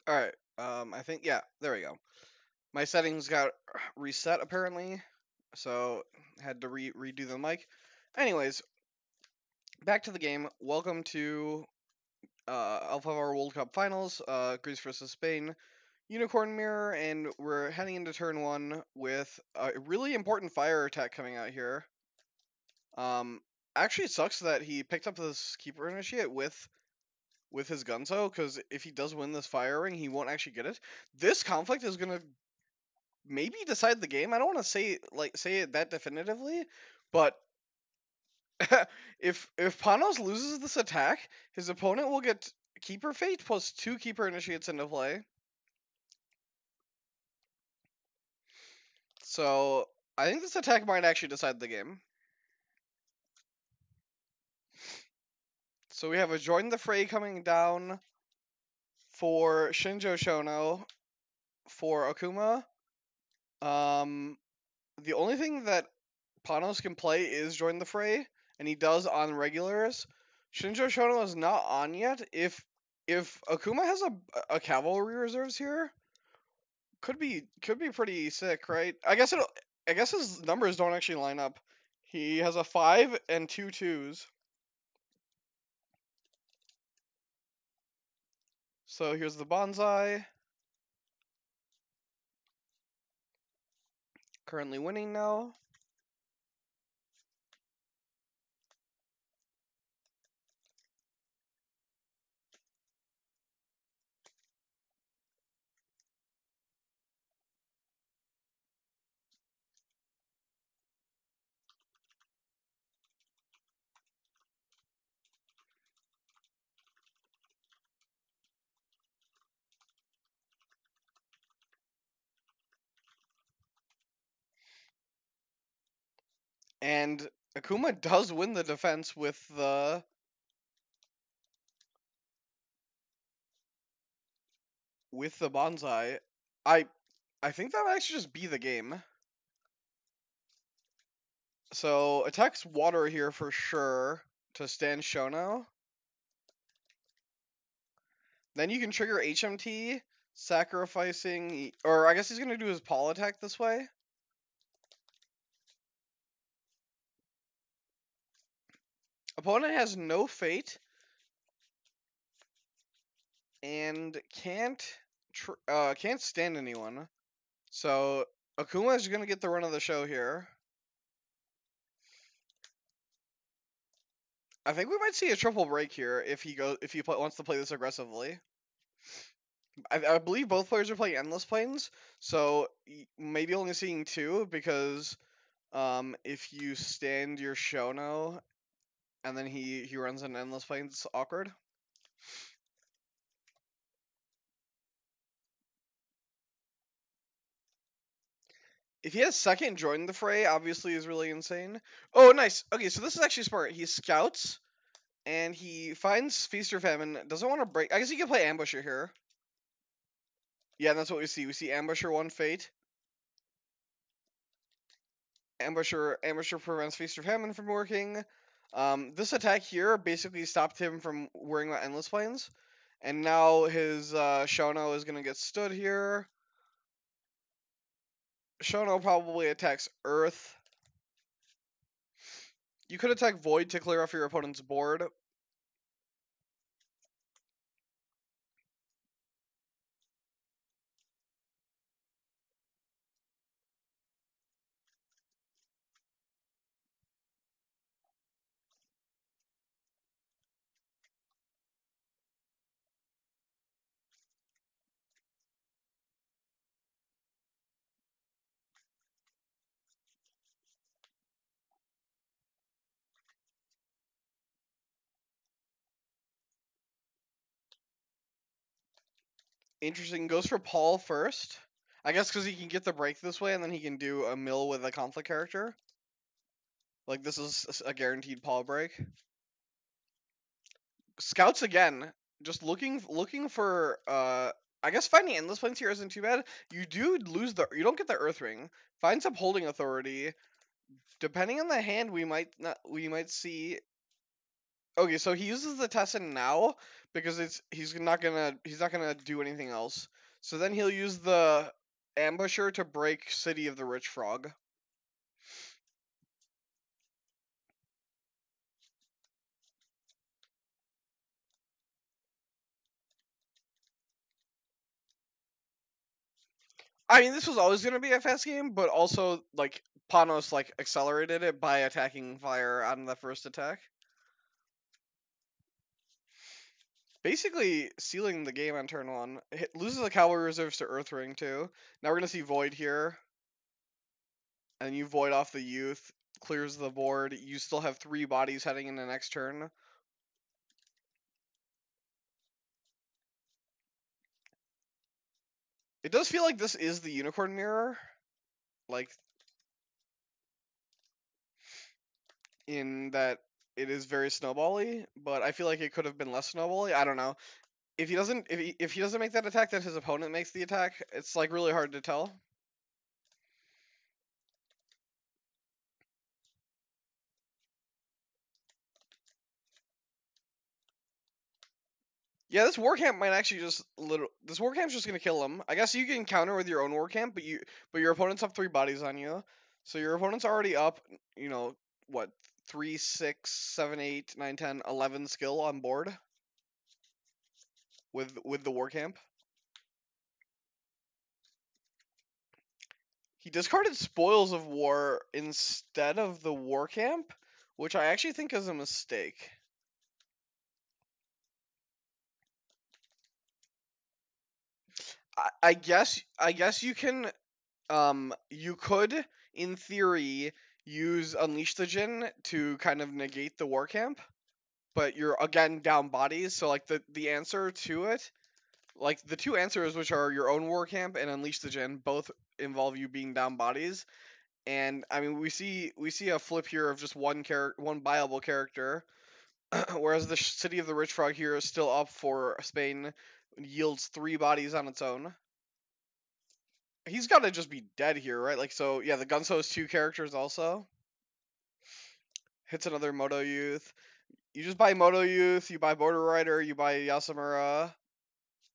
Alright, I think, yeah, there we go. My settings got reset, apparently, so had to redo the mic. Anyways, back to the game. Welcome to L5R World Cup Finals, Greece versus Spain, Unicorn Mirror, and we're heading into turn 1 with a really important fire attack coming out here. Actually, it sucks that he picked up this Keeper Initiate with his Gunso, because if he does win this fire ring, he won't actually get it. This conflict is gonna maybe decide the game. I don't want to say it that definitively, but if Panos loses this attack, his opponent will get Keeper Fate plus 2 Keeper Initiates into play. So I think this attack might actually decide the game. So we have a Join the Fray coming down for Shinjo Shono for Akuma. The only thing that Panos can play is Join the Fray, and he does on regulars. Shinjo Shono is not on yet. If Akuma has a cavalry reserves here, could be pretty sick, right? I guess his numbers don't actually line up. He has a 5 and 2 2s. So here's the bonsai. Currently winning now. And Akuma does win the defense with the bonsai. I think that might actually just be the game. So attacks water here for sure to stand Shono. Then you can trigger HMT, sacrificing, or I guess he's gonna do his Paul attack this way. Opponent has no fate and can't stand anyone. So Akuma is gonna get the run of the show here. I think we might see a triple break here if he wants to play this aggressively. I believe both players are playing Endless Planes, so maybe only seeing 2 because if you stand your Shono and then he runs an Endless Planes, it's awkward. If he has second Join the Fray, obviously is really insane. Oh, nice. Okay, so this is actually smart. He scouts and he finds Feast or Famine. Doesn't want to break. I guess he can play Ambusher here. Yeah, that's what we see. We see Ambusher 1 Fate. Ambusher prevents Feast or Famine from working. This attack here basically stopped him from worrying about Endless Planes. And now his Shono is going to get stood here. Shono probably attacks Earth. You could attack Void to clear off your opponent's board. Interesting. Goes for Paul first. I guess because he can get the break this way, and then he can do a mill with a conflict character. Like, this is a guaranteed Paul break. Scouts again. Just looking for, I guess finding Endless Planes here isn't too bad. You do lose you don't get the Earth Ring. Find some holding authority. Depending on the hand, we might see Okay, so he uses the Tessin now because he's not gonna do anything else. So then he'll use the Ambusher to break City of the Rich Frog. I mean, this was always gonna be a fast game, but also like Panos like accelerated it by attacking fire on the first attack. Basically sealing the game on turn one. Loses the cavalry reserves to Earthring too. Now we're gonna see Void here, and you Void off the youth, clears the board. You still have 3 bodies heading in the next turn. It does feel like this is the Unicorn Mirror, like in that it is very snowbally, but I feel like it could have been less snowbally. I don't know. If he doesn't make that attack, then his opponent makes the attack. It's like really hard to tell. Yeah, this war camp might actually just this war camp's just gonna kill him. I guess you can counter with your own war camp, but your opponents have 3 bodies on you, so your opponent's already up. You know what? 3, 6, 7, 8, 9, 10, 11 skill on board with the war camp. He discarded Spoils of War instead of the war camp, which I actually think is a mistake. I guess you could in theory use Unleash the Jinn to kind of negate the war camp, but you're again down bodies, so like the answer to it, like the two answers, which are your own war camp and Unleash the Jinn, both involve you being down bodies. And I mean, we see a flip here of just one viable character, whereas the City of the Rich Frog here is still up for Spain, yields 3 bodies on its own. He's got to just be dead here, right? Like, so yeah, the Gunso is 2 characters also. Hits another Moto Youth. You just buy Moto Youth, you buy Border Rider, you buy Yasamura.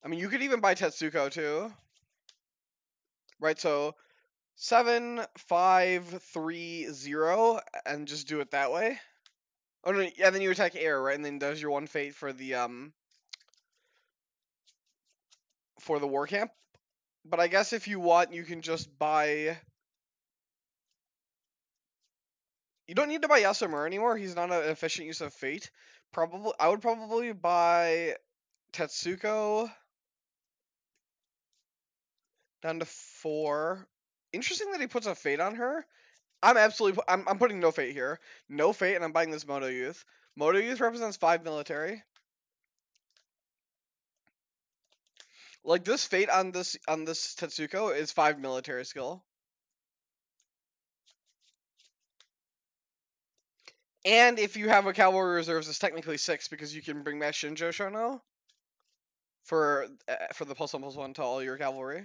I mean, you could even buy Tetsuko too. Right, so 7, 5, 3, 0, and just do it that way. Oh no, yeah, then you attack air, right? And then does your 1 fate for the war camp. But I guess if you want, you can just buy. You don't need to buy Yasamura anymore. He's not an efficient use of fate. I would probably buy Tetsuko down to 4. Interesting that he puts a fate on her. I'm putting no fate here. No fate, and I'm buying this Moto Youth. Moto Youth represents 5 military. Like this fate on this Tetsuko is 5 military skill. And if you have a cavalry reserves, it's technically 6 because you can bring back Shinjo Shono for the +1/+1 to all your cavalry.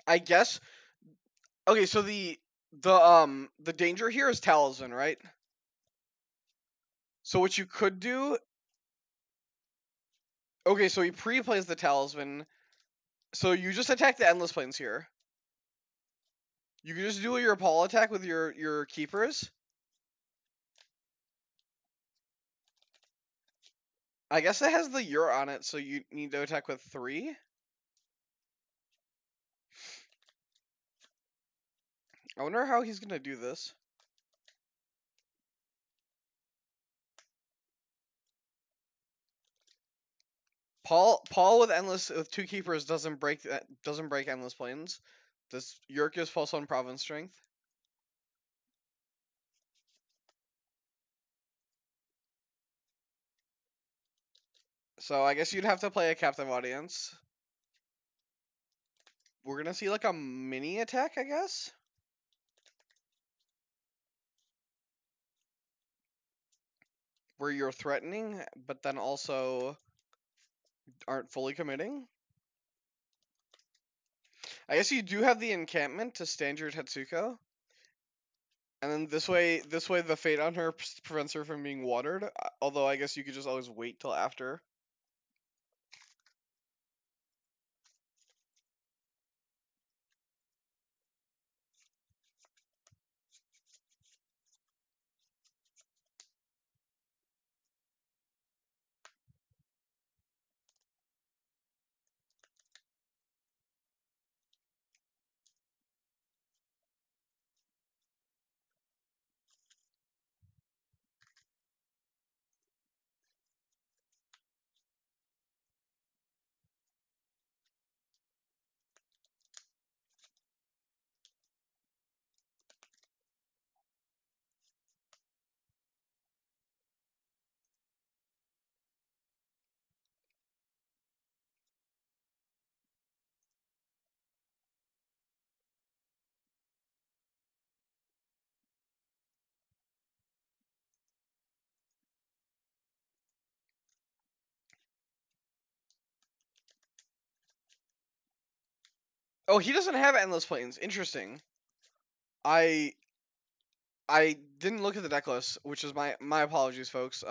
I guess. Okay, so the danger here is Talisman, right? So what you could do. Okay, so he pre-plays the Talisman. So you just attack the Endless Plains here. You can just do your Paul attack with your keepers. I guess it has the Ur on it, so you need to attack with 3. I wonder how he's gonna do this. Paul with 2 keepers doesn't break Endless Plains. This Yurk gives +1 province strength. So I guess you'd have to play a captive audience. We're gonna see like a mini attack, I guess. Where you're threatening, but then also aren't fully committing. I guess you do have the encampment to stand your Tetsuko. And then this way the fate on her prevents her from being watered. Although I guess you could just always wait till after. Oh, he doesn't have endless plains. Interesting. I I didn't look at the deck list, which is my apologies, folks.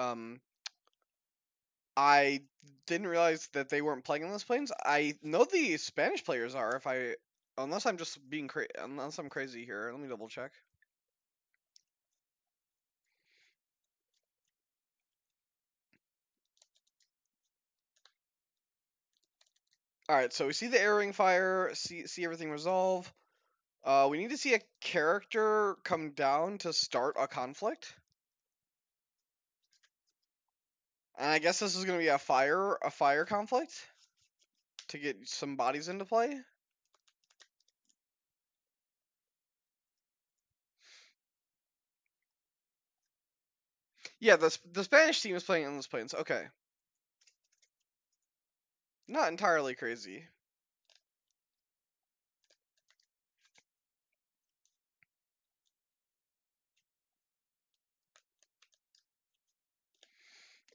I didn't realize that they weren't playing endless plains. I know the Spanish players are. If I unless I'm just being unless I'm crazy here. Let me double check. All right, so we see the air ring fire. See everything resolve. We need to see a character come down to start a conflict. And I guess this is gonna be a fire conflict to get some bodies into play. Yeah, the Spanish team is playing endless plains. Okay, not entirely crazy.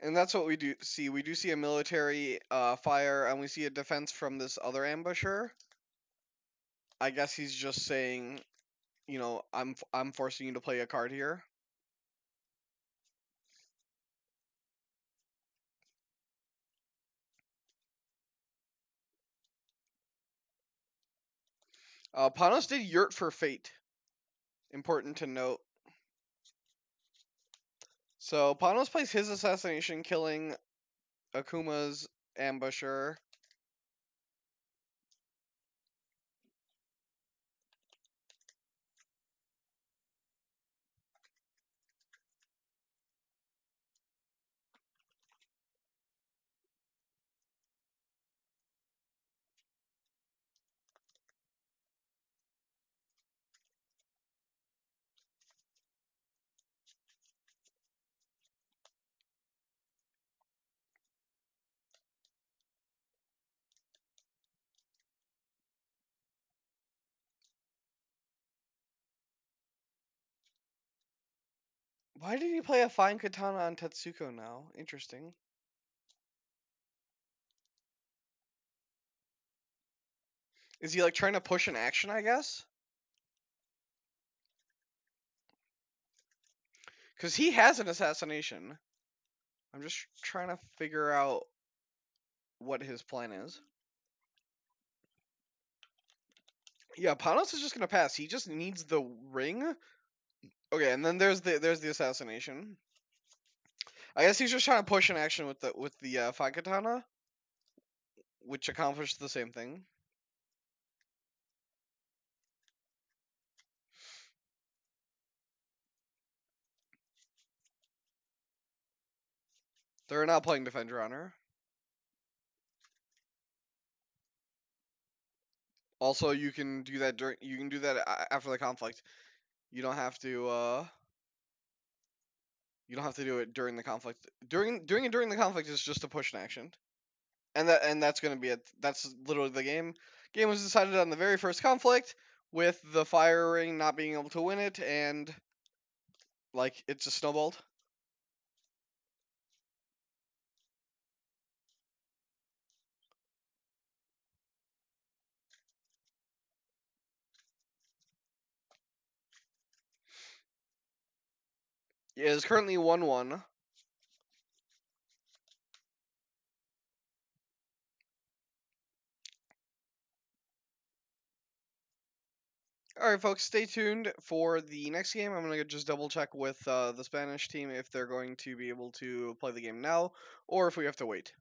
And that's what we do see. We do see a military fire, and we see a defense from this other ambusher. I guess he's just saying, I'm forcing you to play a card here. Panos did yurt for fate. Important to note. So Panos plays his assassination, killing Akuma's ambusher. Why did he play a fine katana on Tetsuko now? Interesting. Is he like trying to push an action, I guess? Because he has an assassination. I'm just trying to figure out what his plan is. Yeah, Panos is just gonna pass. He just needs the ring. Okay, and then there's the assassination. I guess he's just trying to push an action with the fine katana, which accomplished the same thing. They're not playing Defend Your Honor. Also, you can do that after the conflict. You don't have to. You don't have to do it during the conflict. Doing it during the conflict is just a push an action, and that's gonna be it. That's literally the game. Game was decided on the very first conflict, with the fire ring not being able to win it, and like it just snowballed. It is currently 1-1. Alright, folks, stay tuned for the next game. I'm going to just double check with the Spanish team if they're going to be able to play the game now, or if we have to wait.